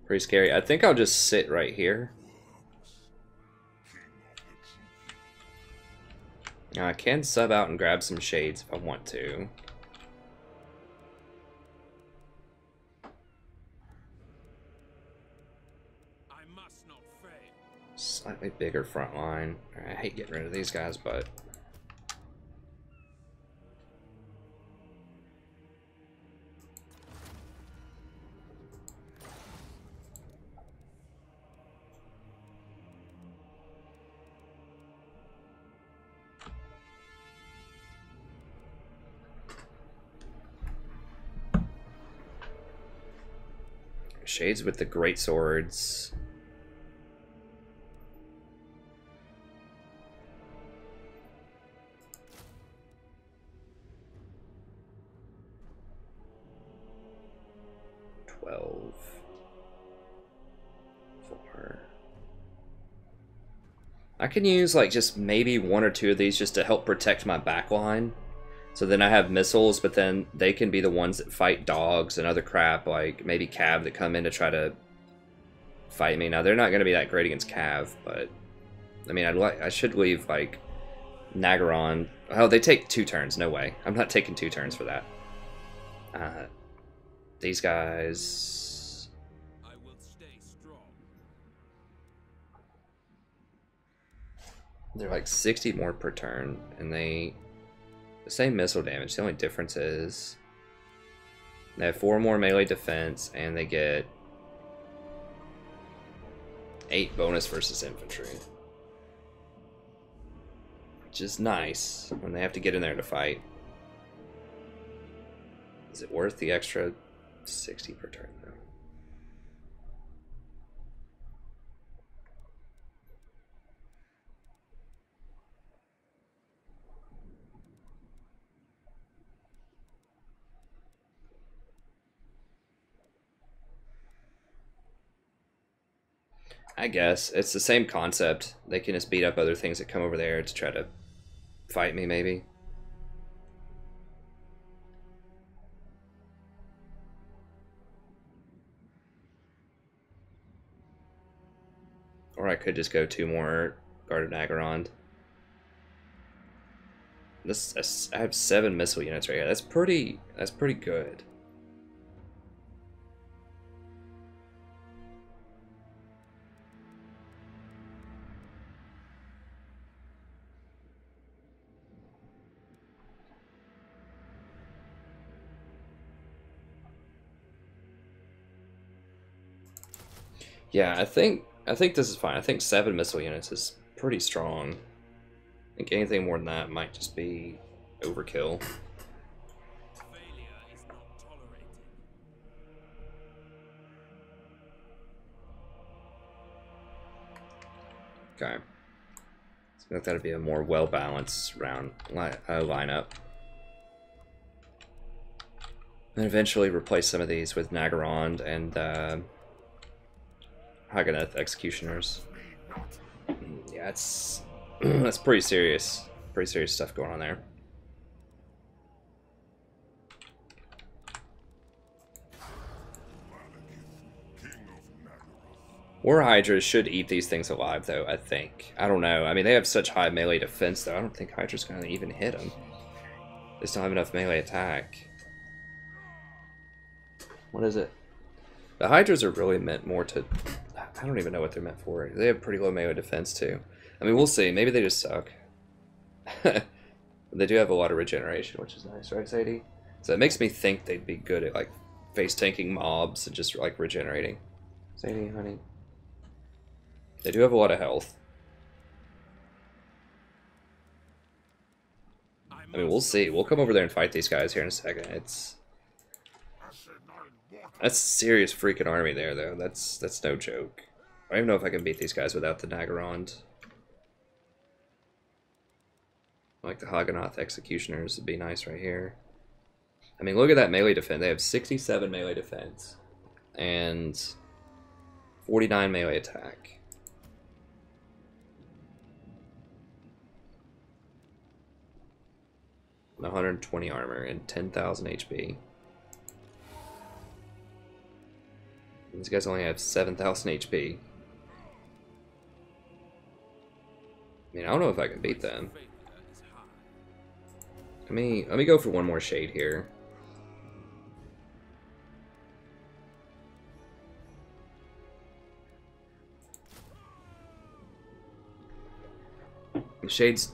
pretty scary. I think I'll just sit right here. Now, I can sub out and grab some shades if I want to. I must not fail. Slightly bigger front line. I hate getting rid of these guys, but shades with the great swords. I can use like just maybe one or two of these just to help protect my back line. So then I have missiles, but then they can be the ones that fight dogs and other crap, like maybe Cav that come in to try to fight me. Now they're not going to be that great against Cav, but I mean, I should leave like Nagaron. Oh, they take 2 turns. No way. I'm not taking 2 turns for that. These guys. I will stay strong. They're like 60 more per turn, and the same missile damage. The only difference is they have 4 more melee defense, and they get 8 bonus versus infantry, which is nice when they have to get in there to fight. Is it worth the extra 60 per turn though? I guess it's the same concept. They can just beat up other things that come over there to try to fight me, maybe. Or I could just go 2 more Guard of Nagaron. I have 7 missile units right here. That's pretty good. Yeah, I think this is fine. I think 7 missile units is pretty strong. I think anything more than that might just be overkill. Failure is not tolerated. Okay. So I think that'd be a more well-balanced round lineup. And eventually replace some of these with Nagaron and Haganeth executioners. Yeah, it's that's pretty serious. Pretty serious stuff going on there. War Hydras should eat these things alive, though, I think. I don't know. I mean, they have such high melee defense, though. I don't think Hydra's going to even hit them. They just don't have enough melee attack. What is it? The Hydras are really meant more to... I don't even know what they're meant for. They have pretty low melee defense, too. I mean, we'll see. Maybe they just suck. They do have a lot of regeneration, which is nice, right, Sadie? So it makes me think they'd be good at, like, face-tanking mobs and just, like, regenerating. Sadie, honey. They do have a lot of health. I mean, we'll see. We'll come over there and fight these guys here in a second. That's a serious freaking army there, though. That's no joke. I don't even know if I can beat these guys without the Nagarond. Like the Hagganoth Executioners would be nice right here. I mean, look at that melee defense. They have 67 melee defense and 49 melee attack. 120 armor and 10,000 HP. These guys only have 7,000 HP. I mean, I don't know if I can beat them. Let me go for one more shade here. The shades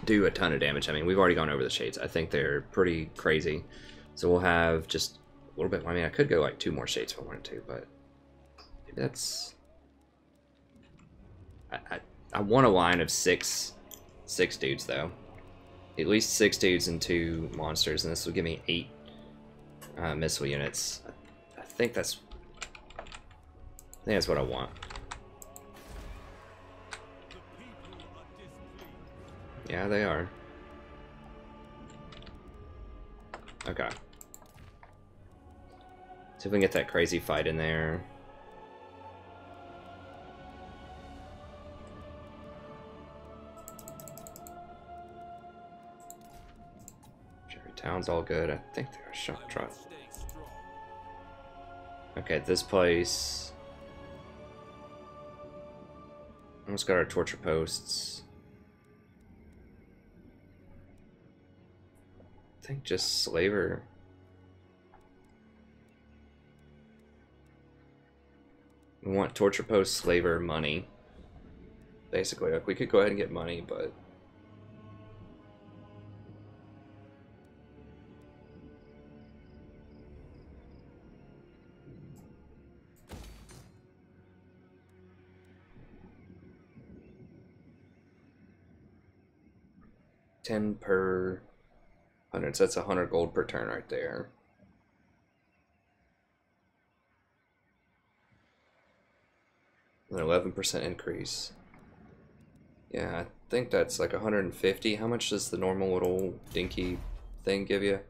do a ton of damage. I mean, we've already gone over the shades. I think they're pretty crazy. So we'll have just a little bit. I mean, I could go like 2 more shades if I wanted to, but maybe that's... I want a line of six dudes, though. At least 6 dudes and 2 monsters, and this will give me 8 missile units. I think that's what I want. Yeah, they are. Okay. See if we can get that crazy fight in there. Town's all good. I think they're a shock drop. Okay, this place. Almost got our torture posts. I think just slaver. We want torture post, slaver, money. Basically, like we could go ahead and get money, but 10 per 100, so that's 100 gold per turn right there. An 11% increase. Yeah, I think that's like 150. How much does the normal little dinky thing give you?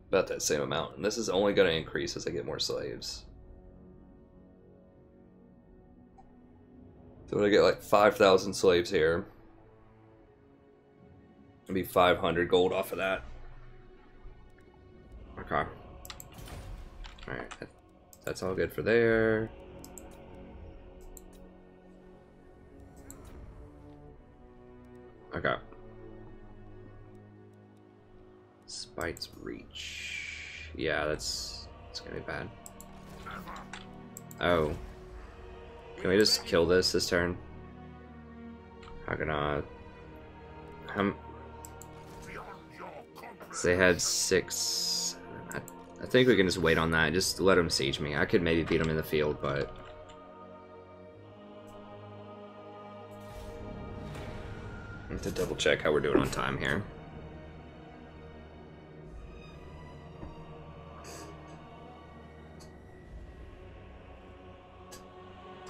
About that same amount. And this is only going to increase as I get more slaves. So I get like 5,000 slaves here. It'll be 500 gold off of that. Okay. Alright. That's all good for there. Okay. Spite's reach. Yeah, that's gonna be bad. Oh. Can we just kill this turn? Haganah. So they had 6. I think we can just wait on that. Just let them siege me. I could maybe beat them in the field, but I have to double check how we're doing on time here.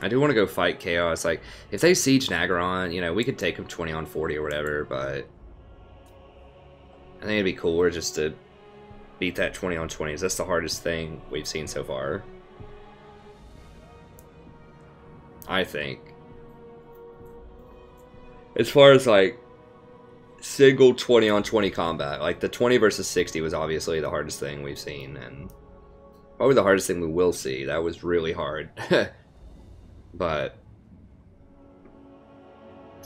I do want to go fight Chaos. Like, if they siege Nagaron, you know, we could take them 20 on 40 or whatever, but I think it'd be cooler just to beat that 20 on 20s. That's the hardest thing we've seen so far. I think. As far as like single 20 on 20 combat, like the 20 versus 60 was obviously the hardest thing we've seen, and probably the hardest thing we will see. That was really hard. But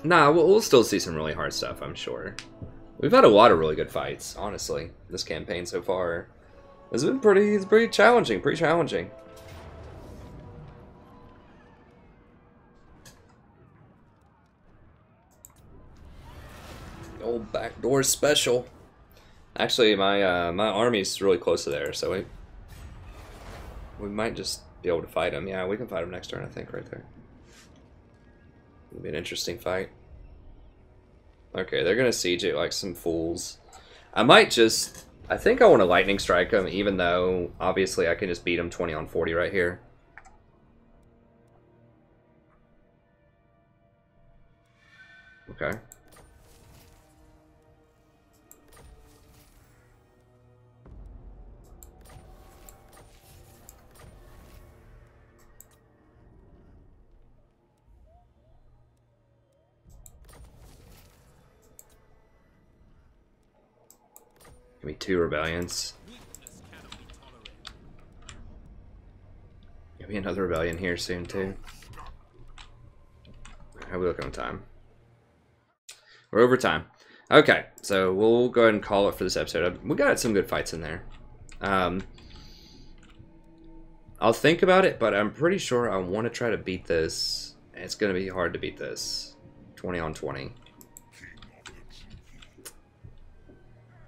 nah, we'll still see some really hard stuff, I'm sure. We've had a lot of really good fights, honestly, this campaign so far. It's been pretty challenging, pretty challenging. Old backdoor special. Actually, my my army's really close to there, so we might just be able to fight him. Yeah, we can fight him next turn, I think, right there. It'll be an interesting fight. Okay, they're gonna siege it like some fools. I might just... I think I want to lightning strike him, even though obviously I can just beat him 20 on 40 right here. Okay. Give me 2 rebellions. Give me another rebellion here soon too. How are we looking on time? We're over time. Okay, so we'll go ahead and call it for this episode. We got some good fights in there. I'll think about it, but I'm pretty sure I want to try to beat this. It's going to be hard to beat this. 20 on 20.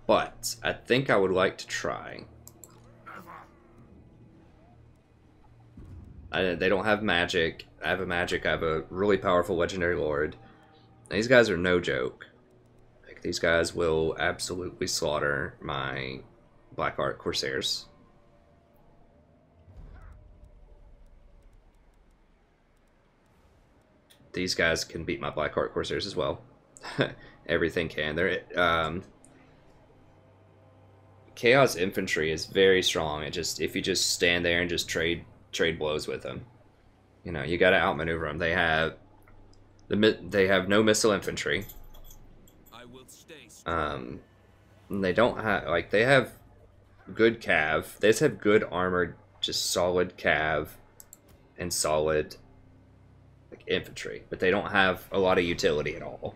But I think I would like to try. They don't have magic. I have a magic. I have a really powerful legendary lord. These guys are no joke. Like, these guys will absolutely slaughter my Black Art Corsairs. These guys can beat my Black Art Corsairs as well. Everything can. They're Chaos Infantry is very strong. It just, if you just stand there and just trade blows with them, you know, you got to outmaneuver them. They have no missile infantry. They don't have, like, they have good cav. They just have good armored, just solid cav and solid, like, infantry, but they don't have a lot of utility at all.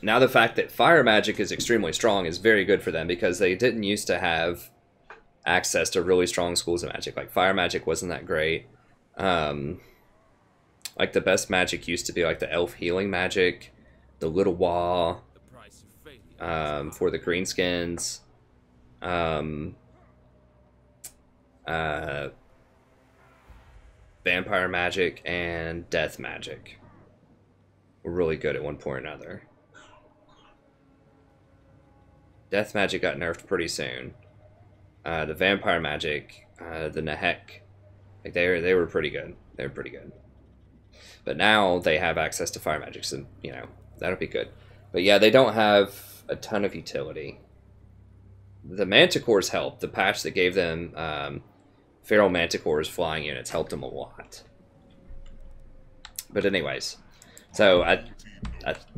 Now the fact that fire magic is extremely strong is very good for them, because they didn't used to have access to really strong schools of magic. Like, fire magic wasn't that great. Like, the best magic used to be like the elf healing magic, the little wah, for the greenskins, vampire magic, and death magic were really good at one point or another. Death magic got nerfed pretty soon. The vampire magic, the Nahek, like they were pretty good. They were pretty good. But now they have access to fire magic, so, you know, that'll be good. But yeah, they don't have a ton of utility. The Manticores helped. The patch that gave them Feral Manticores flying units helped them a lot. But anyways, so I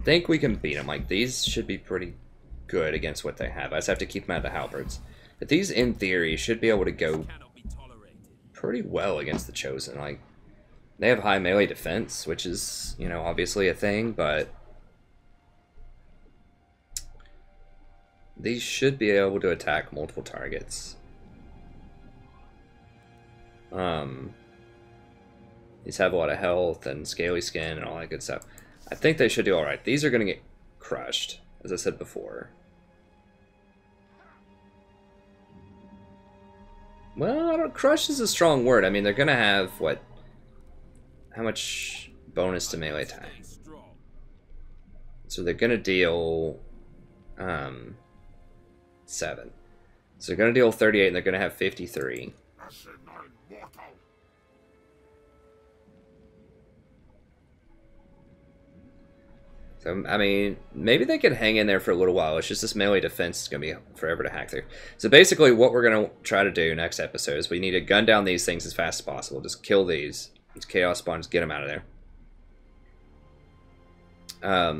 think we can beat them. Like, these should be pretty good against what they have. I just have to keep them out of the halberds. But these, in theory, should be able to go pretty well against the Chosen. Like, they have high melee defense, which is, you know, obviously a thing, but these should be able to attack multiple targets. These have a lot of health and scaly skin and all that good stuff. I think they should do alright. These are going to get crushed, as I said before. Well, I don't, crush is a strong word. I mean, they're going to have, what? How much bonus to melee attack? So they're going to deal 7. So they're going to deal 38 and they're going to have 53. So, I mean, maybe they can hang in there for a little while. It's just this melee defense is going to be forever to hack through. So basically what we're going to try to do next episode is we need to gun down these things as fast as possible. Just kill these chaos spawns, get them out of there. I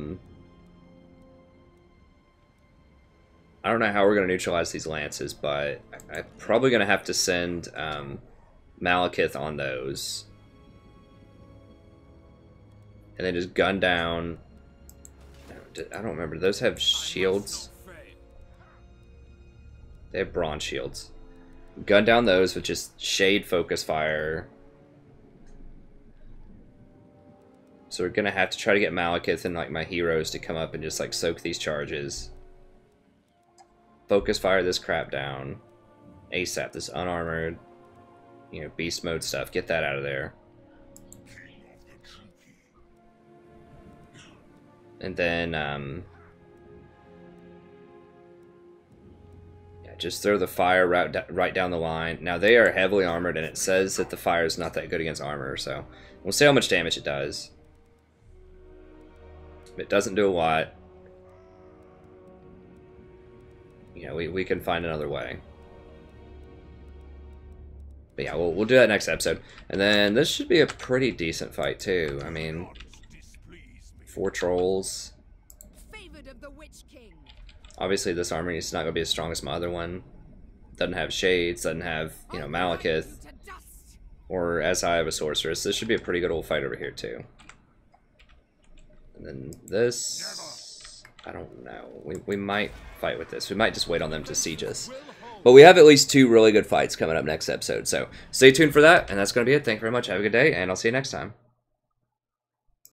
don't know how we're going to neutralize these lances, but I'm probably going to have to send Malekith on those. And then just gun down. I don't remember. Do those have shields? They have bronze shields. Gun down those with just shade focus fire. So we're going to have to try to get Malekith and like my heroes to come up and just like soak these charges. Focus fire this crap down. ASAP, this unarmored, you know, beast mode stuff. Get that out of there. And then, yeah, just throw the fire right down the line. Now, they are heavily armored, and it says that the fire is not that good against armor, so we'll see how much damage it does. It doesn't do a lot. You know, we can find another way. But yeah, we'll do that next episode. And then this should be a pretty decent fight too. I mean, 4 trolls. Obviously this army is not going to be as strong as my other one. Doesn't have shades, doesn't have, you know, Malekith. Or as high of a sorceress. This should be a pretty good old fight over here too. And then this, I don't know. We might fight with this. We might just wait on them to siege us. But we have at least 2 really good fights coming up next episode. So stay tuned for that. And that's going to be it. Thank you very much. Have a good day. And I'll see you next time.